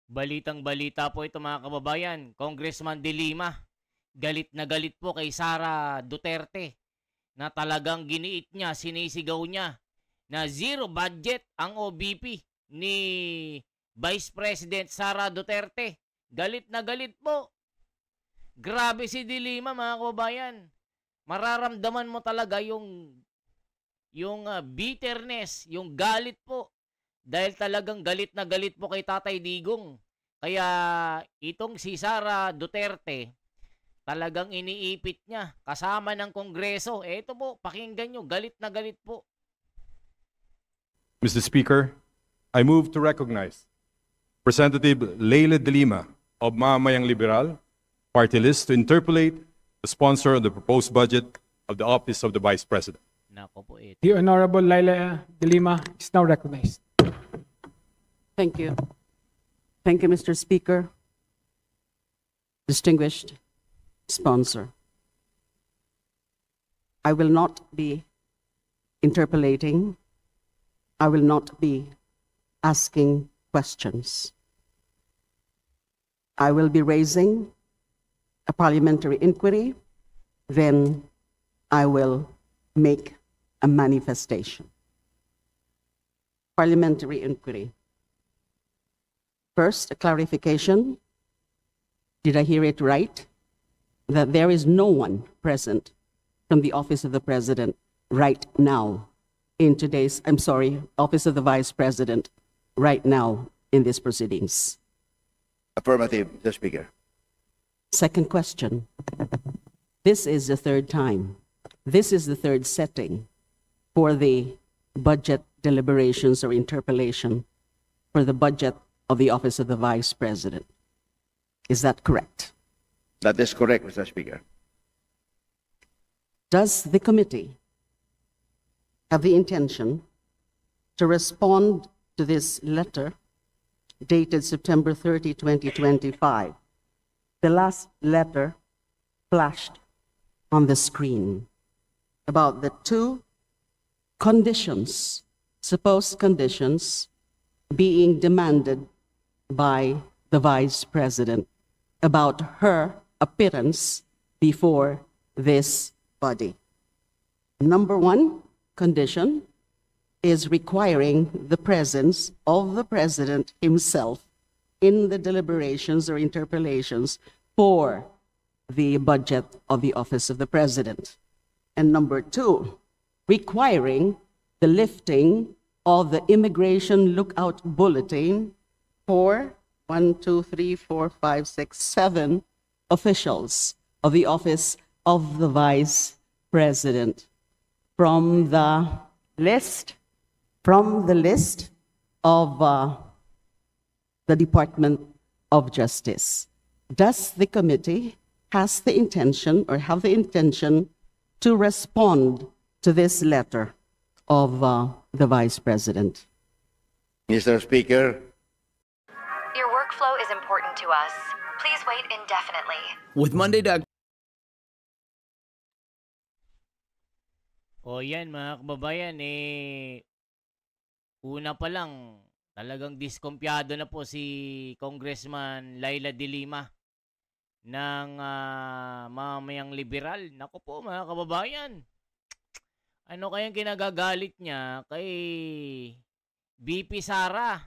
Balitang-balita po ito mga kababayan. Congressman De Lima, galit na galit po kay Sara Duterte na talagang giniit niya, sinisigaw niya na zero budget ang OBP ni Vice President Sara Duterte. Galit na galit po. Grabe si De Lima mga kababayan. Mararamdaman mo talaga yung bitterness, yung galit po. Dahil talagang galit na galit po kay Tatay Digong. Kaya itong si Sara Duterte, talagang iniipit niya kasama ng Kongreso. Ito po, pakinggan nyo, galit na galit po. Mr. Speaker, I move to recognize Representative Leila De Lima of Mamamayang Liberal Party List to interpolate the sponsor of the proposed budget of the Office of the Vice President. Nako po ito. The Honorable Leila De Lima is now recognized. Thank you. Thank you, Mr. Speaker. Distinguished sponsor. I will not be interpolating. I will not be asking questions. I will be raising a parliamentary inquiry, then I will make a manifestation. Parliamentary inquiry. First, a clarification. Did I hear it right? That there is no one present from the Office of the President right now in today's, Office of the Vice President right now in these proceedings. Affirmative, Mr. Speaker. Second question. This is the third time. This is the third setting for the budget deliberations or interpellation for the budget of the Office of the Vice President. Is that correct? That is correct, Mr. Speaker. Does the committee have the intention to respond to this letter dated September 30, 2025? The last letter flashed on the screen about the two conditions, supposed conditions, being demanded by the Vice President about her appearance before this body. Number one condition is requiring the presence of the President himself in the deliberations or interpellations for the budget of the Office of the President. And number two, requiring the lifting of the Immigration Lookout Bulletin for 7 officials of the Office of the Vice President from the list of the Department of Justice. Does the committee have the intention to respond to this letter of the Vice President? Mr. Speaker. Your workflow is important to us. Please wait indefinitely. With Monday. O yan mga kababayan, una pa lang, talagang diskumpiyado na po si Congressman Leila De Lima ng Mamamayang Liberal. Naku po mga kababayan, ano kayang kinagagalit niya kay VP Sara?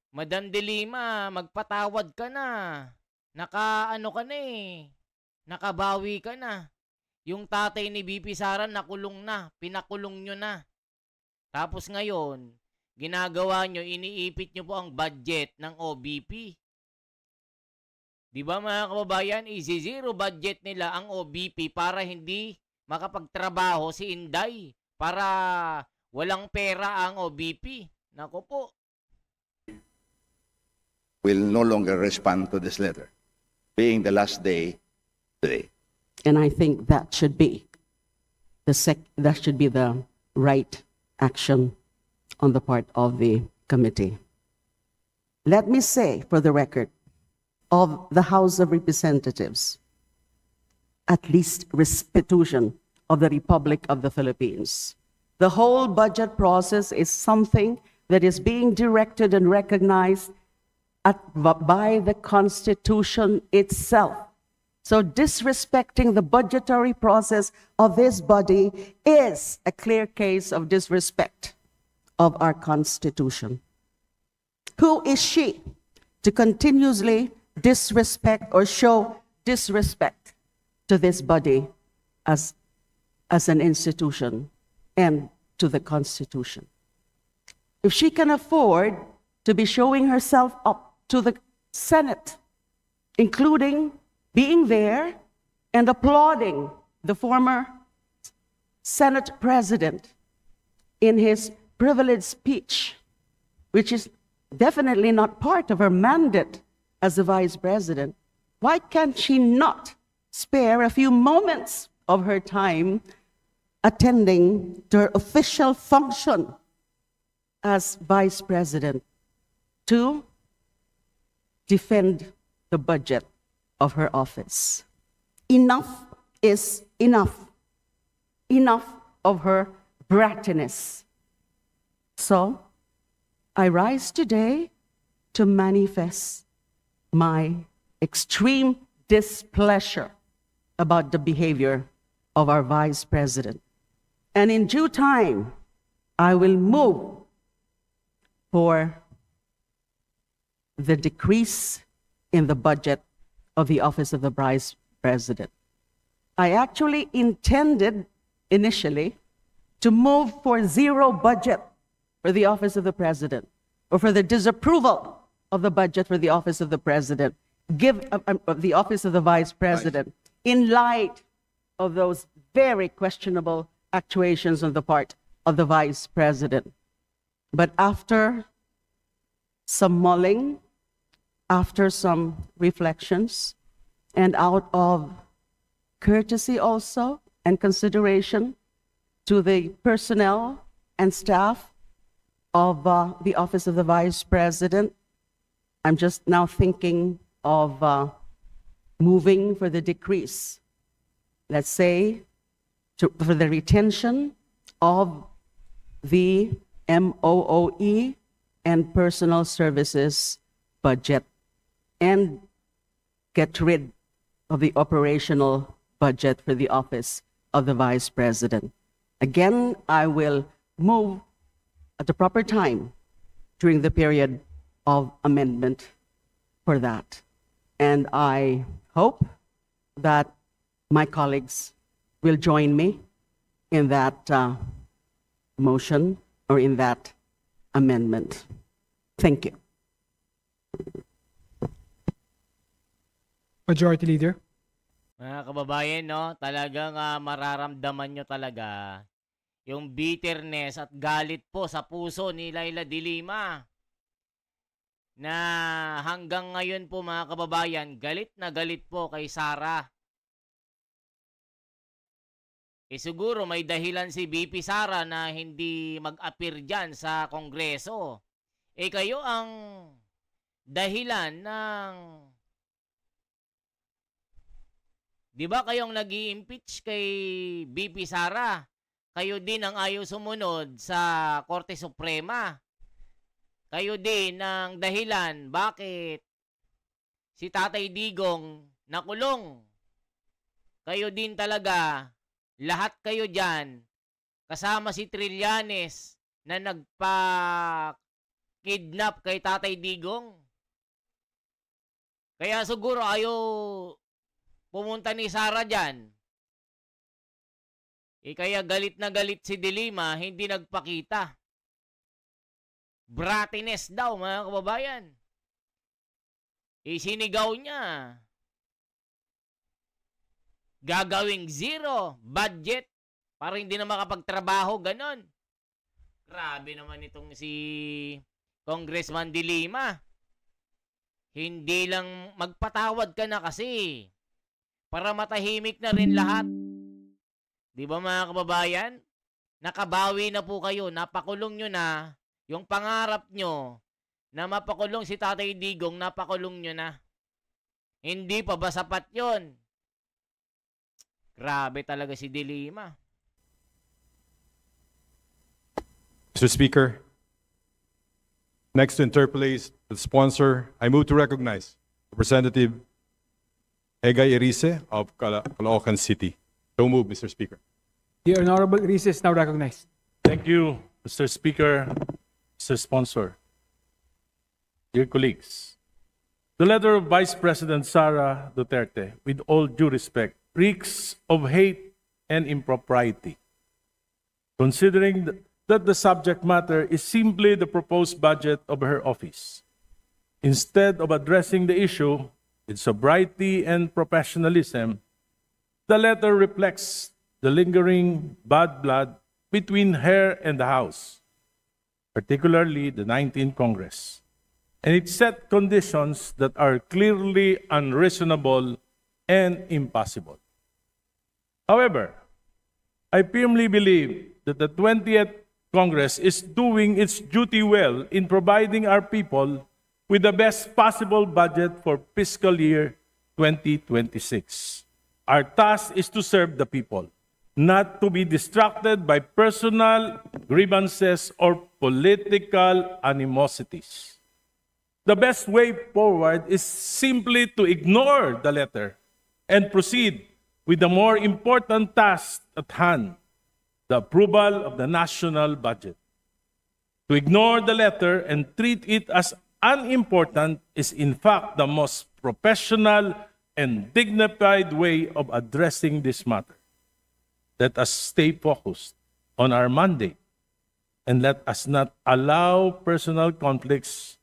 Madam De Lima, magpatawad ka na. Nakabawi ka na. Yung tatay ni VP Sara nakulong na, pinakulong nyo na. Tapos ngayon, ginagawa nyo, iniipit nyo po ang budget ng OBP. Di ba mga kababayan, zero budget nila ang OBP para hindi makapagtrabaho si Inday, para walang pera ang OBP. Nako po. Will no longer respond to this letter, being the last day today. And I think that should be the right action on the part of the committee. Let me say, for the record, of the House of Representatives, at least restitution of the Republic of the Philippines. The whole budget process is something that is being directed and recognized by the Constitution itself. So disrespecting the budgetary process of this body is a clear case of disrespect of our Constitution. Who is she to continuously disrespect or show disrespect to this body as an institution and to the Constitution? If she can afford to be showing herself up to the Senate, including being there and applauding the former Senate President in his privileged speech, which is definitely not part of her mandate as the Vice President, why can't she not spare a few moments of her time attending to her official function as Vice President to defend the budget of her office? Enough is enough. Enough of her brattiness. So, I rise today to manifest my extreme displeasure about the behavior of our Vice President. And in due time, I will move for the decrease in the budget of the Office of the Vice President. I actually intended initially to move for zero budget for the Office of the President, or for the disapproval of the budget for the Office of the President, the Office of the Vice President, in light of those very questionable actuations on the part of the Vice President. But after some mulling, after some reflections, and out of courtesy also and consideration to the personnel and staff of the Office of the Vice President, I'm just now thinking of moving for the decrease, let's say, for the retention of the MOOE and personal services budget, and get rid of the operational budget for the Office of the Vice President. Again, I will move at the proper time during the period of amendment for that. And I hope that my colleagues will join me in that motion or in that amendment. Thank you. Majority Leader. Mga kababayan, no, talagang mararamdaman nyo talaga yung bitterness at galit po sa puso ni Leila de Lima, na hanggang ngayon po, mga kababayan, galit na galit po kay Sara. Siguro may dahilan si VP Sara na hindi mag-appear dyan sa Kongreso. Kayo ang dahilan ng... Di ba kayong nag-i-impeach kay VP Sara? Kayo din ang ayaw sumunod sa Korte Suprema. Kayo din ang dahilan bakit si Tatay Digong nakulong. Kayo din talaga, lahat kayo dyan, kasama si Trillanes na nagpa-kidnap kay Tatay Digong. Kaya siguro ayaw pumunta ni Sara dyan. Kaya galit na galit si de Lima, hindi nagpakita. Brattiness daw, mga kababayan. Sinigaw niya. Gagawing zero budget para hindi na makapagtrabaho, ganon. Grabe naman itong si Congressman de Lima. Hindi lang magpatawad ka na kasi para matahimik na rin lahat. Di ba, mga kababayan? Nakabawi na po kayo, napakulong nyo na. Yung pangarap nyo na mapakulong si Tatay Digong, napakulong nyo na. Hindi pa ba sapat yun? Grabe talaga si de Lima. Mr. Speaker, next to interpolate the sponsor, I move to recognize Representative Egay Erice of Caloocan City. So move, Mr. Speaker. The Honorable Erice is now recognized. Thank you, Mr. Speaker, Mr. Sponsor. Dear colleagues, the letter of Vice President Sara Duterte, with all due respect, reeks of hate and impropriety. Considering that the subject matter is simply the proposed budget of her office, instead of addressing the issue with sobriety and professionalism, the letter reflects the lingering bad blood between her and the House, particularly the 19th Congress, and it set conditions that are clearly unreasonable and impossible. However, I firmly believe that the 20th Congress is doing its duty well in providing our people with the best possible budget for fiscal year 2026. Our task is to serve the people, not to be distracted by personal grievances or political animosities. The best way forward is simply to ignore the letter and proceed with the more important task at hand, the approval of the national budget. To ignore the letter and treat it as unimportant is in fact the most professional and dignified way of addressing this matter. Let us stay focused on our mandate and let us not allow personal conflicts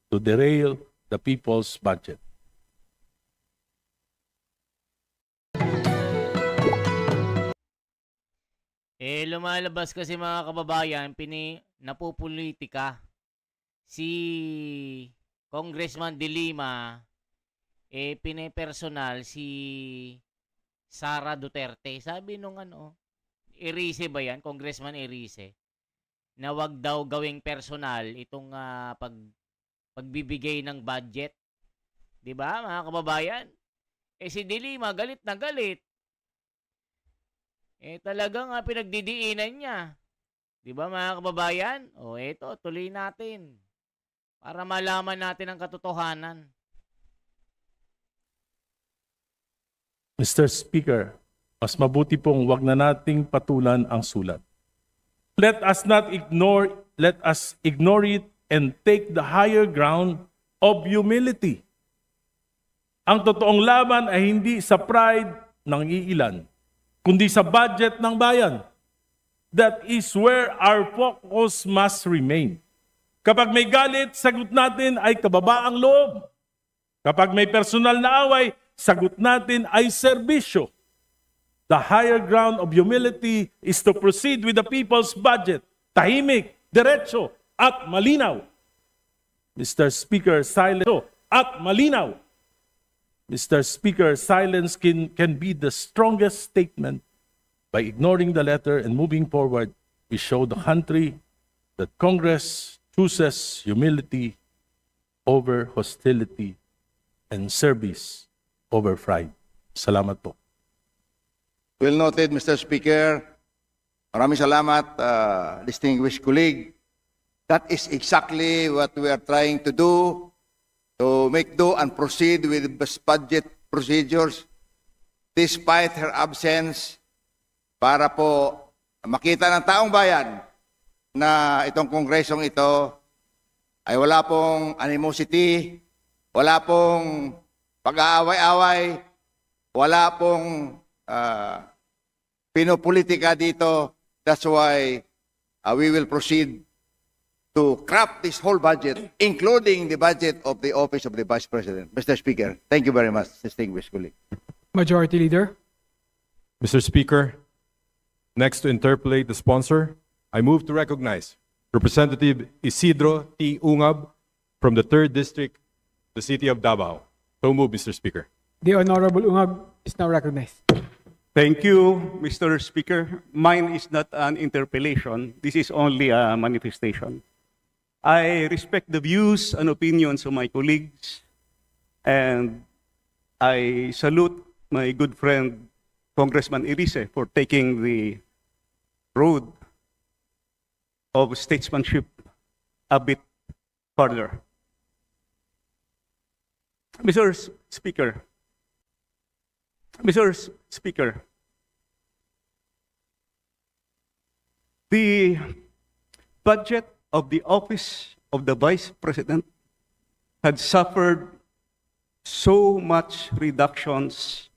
to derail the people's budget. Lumalabas kasi mga kababayan, napupolitika si Congressman De Lima, pinepersonal si Sara Duterte. Sabi nung Erice ba yan? Congressman Erice, na wag daw gawing personal itong pagbibigay ng budget. 'Di ba, mga kababayan? Si De Lima galit na galit. Talagang pinagdidiinan niya. 'Di ba, mga kababayan? Eto, tuloy natin para malaman natin ang katotohanan. Mr. Speaker, mas mabuti pong wag na nating patulan ang sulat. Let us ignore it and take the higher ground of humility. Ang totoong laban ay hindi sa pride ng iilan, kundi sa budget ng bayan. That is where our focus must remain. Kapag may galit, sagot natin ay kababaang loob. Kapag may personal na away, sagot natin ay serbisyo. The higher ground of humility is to proceed with the people's budget, tahimik, diretso, at malinaw. Mr. Speaker, silence at malinaw. Mr. Speaker, silence can be the strongest statement. By ignoring the letter and moving forward, we show the country that Congress chooses humility over hostility and service over pride. Salamat po. Well noted, Mr. Speaker. Maraming salamat, distinguished colleague. That is exactly what we are trying to do, to make do and proceed with budget procedures despite her absence, para po makita ng taong bayan na itong kongresong ito ay wala pong animosity, wala pong pag-aaway-away, wala pong pinopolitika dito. That's why we will proceed to craft this whole budget, including the budget of the Office of the Vice President. Mr. Speaker, thank you very much, distinguished colleague. Majority Leader. Mr. Speaker, next to interpolate the sponsor, I move to recognize Representative Isidro T. Ungab from the 3rd District, the City of Davao. So move, Mr. Speaker. The Honorable Ungab is now recognized. Thank you, Mr. Speaker. Mine is not an interpellation. This is only a manifestation. I respect the views and opinions of my colleagues, and I salute my good friend, Congressman Erice, for taking the road of statesmanship a bit further. Mr. Speaker, Mr. Speaker, the budget of the Office of the Vice President had suffered so much reductions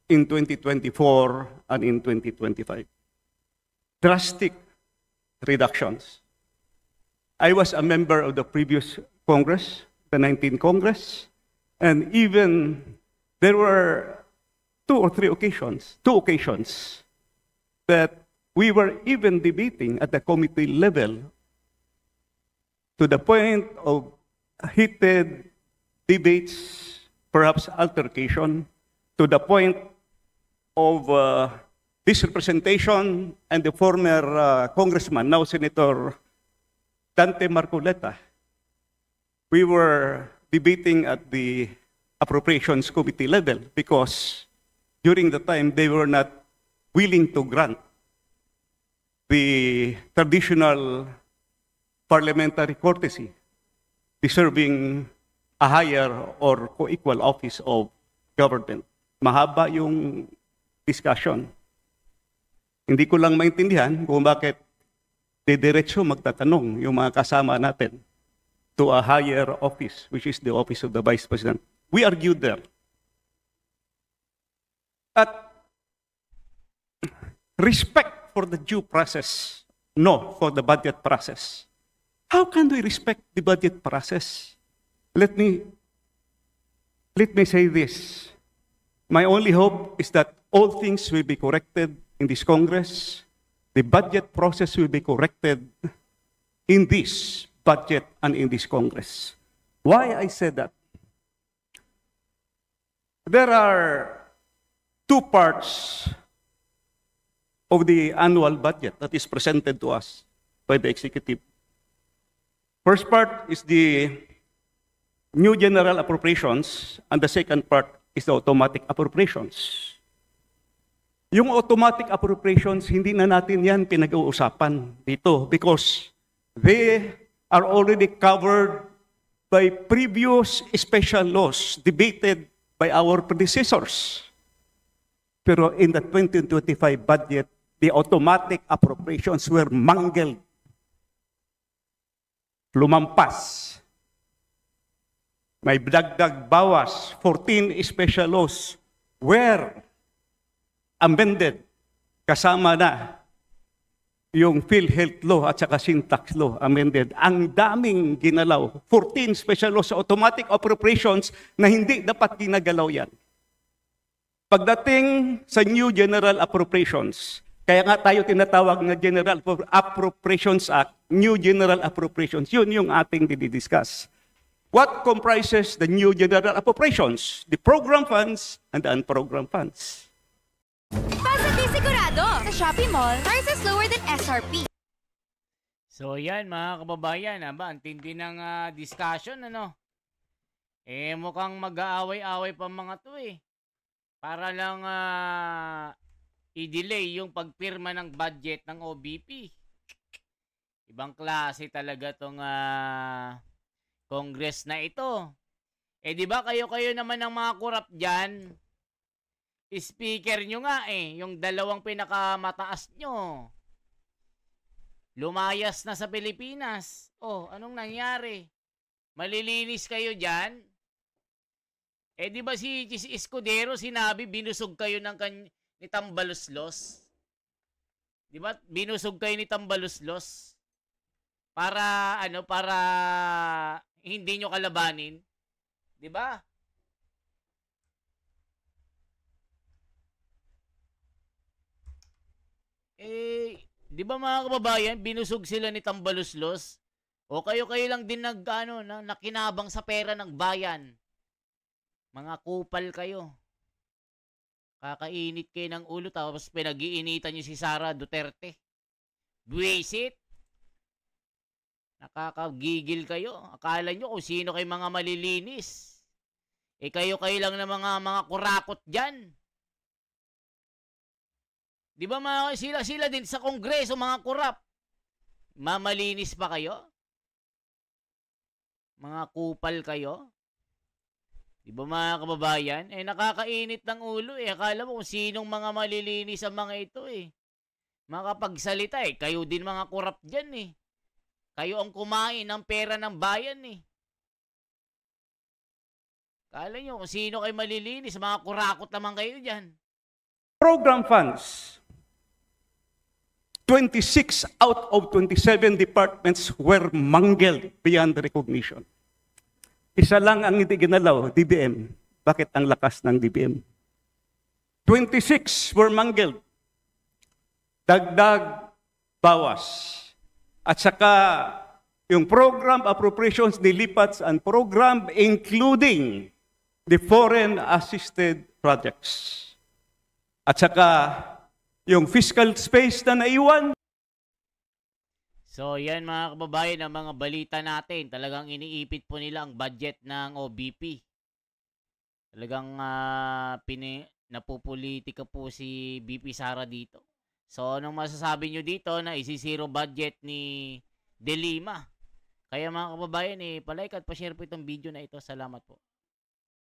in 2024 and in 2025. Drastic reductions. I was a member of the previous Congress, the 19th Congress, and even there were two occasions that we were even debating at the committee level to the point of heated debates, perhaps altercation, to the point of this representation and the former congressman, now Senator Dante Marcoleta. We were debating at the Appropriations Committee level because during the time they were not willing to grant the traditional parliamentary courtesy deserving a higher or co-equal office of government. Mahaba yung discussion. Hindi ko lang maintindihan kung bakit diretso magtatanong yung mga kasama natin to a higher office, which is the office of the Vice President. We argued there. At respect for the due process, no for the budget process. How can we respect the budget process? Let me say this. My only hope is that all things will be corrected in this Congress. The budget process will be corrected in this budget and in this Congress. Why I said that? There are two parts of the annual budget that is presented to us by the executive. First part is the new general appropriations, and the second part is the automatic appropriations. Yung automatic appropriations, hindi na natin yan pinag-uusapan dito because they are already covered by previous special laws debated by our predecessors. Pero in the 2025 budget, the automatic appropriations were mangled. Lumampas. May dagdag bawas, 14 special laws were amended. Kasama na yung PhilHealth law at saka syntax law amended. Ang daming ginalaw. 14 special laws sa automatic appropriations na hindi dapat ginagalaw yan. Pagdating sa new general appropriations, kaya nga tayo tinatawag na General Appropriations Act, New General Appropriations, yun yung ating didiscuss. What comprises the new general appropriations? The program funds and the unprogrammed funds. Pasok sigurado! Sa Shopee Mall, prices lower than SRP. So yan mga kababayan, ang tindi ng discussion, ano? Mukhang mag-aaway-aaway pa mga to para lang i-delay yung pagpirma ng budget ng OBP. Ibang klase talaga tong Congress na ito. Di ba kayo naman ng mga korap dyan? Speaker nyo nga yung dalawang pinakamataas nyo. Lumayas na sa Pilipinas. Anong nangyari? Malilinis kayo dyan? Di ba si Escudero sinabi binusog kayo ni Tambaluslos? Di ba? Binusog kayo ni Tambaluslos para para hindi nyo kalabanin. Di ba? Di ba mga kababayan, binusog sila ni Tambaluslos? O kayo lang din nakinabang sa pera ng bayan. Mga kupal kayo. Kakainit kayo ng ulo tapos pinag-iinitan nyo si Sara Duterte. Buwisit. Nakakagigil kayo. Akala nyo kung sino kayo mga malilinis. Kayo lang na mga kurakot dyan. Di ba sila din sa Kongreso, mga kurap? Mamalinis pa kayo? Mga kupal kayo? Di ba mga kababayan? Eh, nakakainit ng ulo eh. Akala mo kung sinong mga malilinis ang mga ito eh. Makapagsalita eh. Kayo din mga korap dyan eh. Kayo ang kumain ng pera ng bayan eh. Akala nyo kung sino kayo malilinis, mga kurakot naman kayo dyan. Program funds. 26 out of 27 departments were mangled beyond recognition. Isa lang ang hindi ginalaw, DBM. Bakit ang lakas ng DBM? 26 were mangled. Dagdag, bawas. At saka, yung program appropriations nilipat ang program including the foreign assisted projects. At saka, yung fiscal space na naiwan. So, yan mga kababayan, ang mga balita natin. Talagang iniipit po nila ang budget ng OBP. Talagang napupolitika po si BP Sara dito. So, anong masasabi nyo dito na isi-zero budget ni De Lima? Kaya mga kababayan, palike at pa-share po itong video na ito. Salamat po.